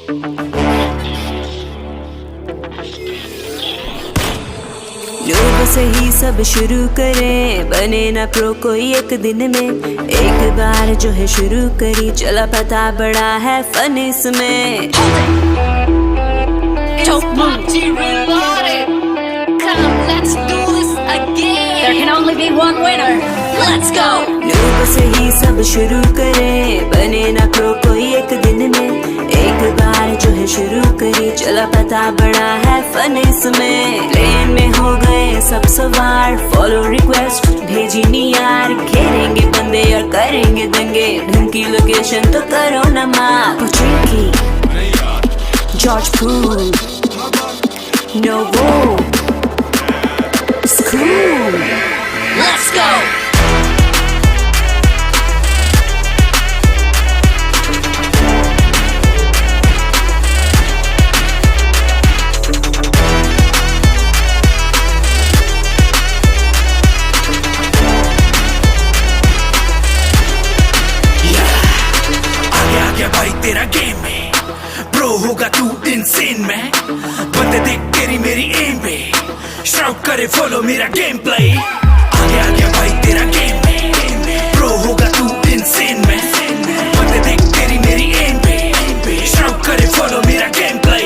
Noob से ही सब शुरू करें, बने ना प्रो कोई एक दिन में। एक बार जो है शुरू करी, चला पता बड़ा है फन इसमें। Don't move. Come, let's do this again. There can only be one winner. Let's go. Noob से ही सब शुरू करें, बने ना प्रो कोई एक दिन में। एक बार जो है शुरू करी, चला पता बड़ा है फन इसमें। प्लेन में हो गए सब सवार, फॉलो रिक्वेस्ट भेजी नी यार। घेरेंगे बंदे और करेंगे दंगे, ढंग की लोकेशन तो करो ना मार। Tricky, George Poole, Novo, School. Let's go. भाई तेरा गेम में प्रो होगा तू इनसेन में। बंदे देख तेरी मेरी एम पे, शाउट करे फॉलो मेरा गेम प्ले। आगे आगे भाई तेरा गेम में प्रो होगा तू इनसेन में। बंदे देख तेरी मेरी एम पे, शाउट करे फॉलो मेरा game play.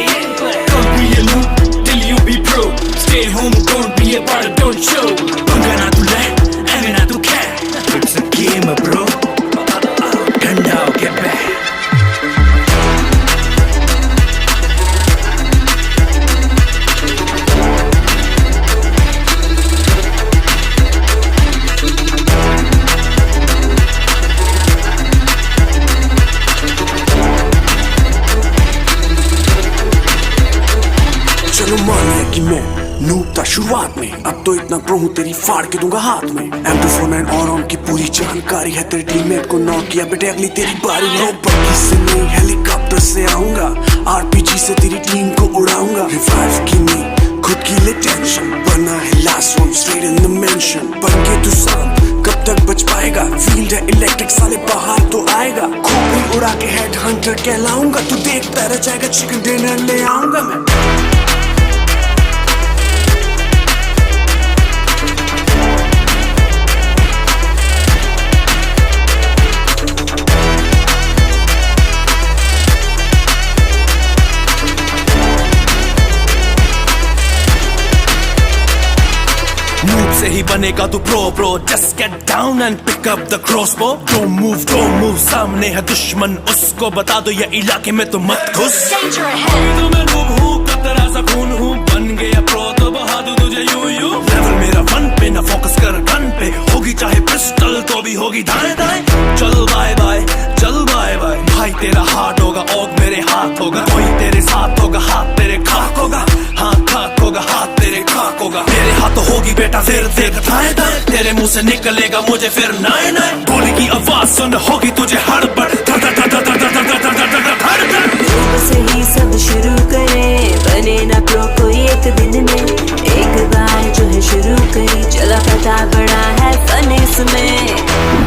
Don't be a noob till you be pro. Stay home, don't be a part, don't show. पंगा ना तू ले, एवे ना तू खे। It's a game bro. ठंडा हो के बैठ। कि मैं नूब था शुरुआत में, अब तो इतना प्रो हूँ तेरी फाड़ के दूंगा हाथ में। M249 और ऑन की पूरी जानकारी है, तेरे टीममेट को नॉक किया बेटे अगली तेरी बारी है। बग्गी से नहीं हेलीकॉप्टर से आऊंगा, RPG से तेरी टीम को उड़ाऊंगा। रिवाइव की नहीं खुद की ले टेंशन, बना है last one straight in the mention. बन के तू शांत कब तक बच पाएगा, फील्ड है इलेक्ट्रिक साले बाहर तो आएगा। खोपड़ी उड़ा के हेड हंटर कहलाऊंगा, तू देखता रह जाएगा चिकन डिनर ले आऊंगा मैं। नूब से ही बनेगा तू pro, just get down and pick up the crossbow. Don't move, सामने है दुश्मन, उसको बता दो ये इलाके में तो मत घुस। Danger ahead. तो मैं नूब हूँ, कतरा सा खून हूँ, बन गया प्रो तो बहा दूं तुझे यूं। लेवल मेरा वन पे, ना फोकस कर गन पे, होगी चाहे पिस्टल तो भी होगी दाएं दाएं। चल बाय बाय, चल बाय बाय। भाई तेरा हार्ट होगा, ओग मेरे हाथ होगा। कोई तेरे साथ होगा, हाथ तेरे खाक होगा। हाथ खाक होगा, हाथ तेरे खाक होगा। मेरे हाथ होगी बेटा फिर देख दाएं दाएं, तेरे मुंह से निकलेगा मुझे फिर नाए नाए। गोली की आवाज सुन होगी तुझे हड़बड़, से ही सब शुरू करें, बने ना प्रो कोई एक दिन में। एक बार जो है शुरू करी, चला पता बड़ा है फन इसमें।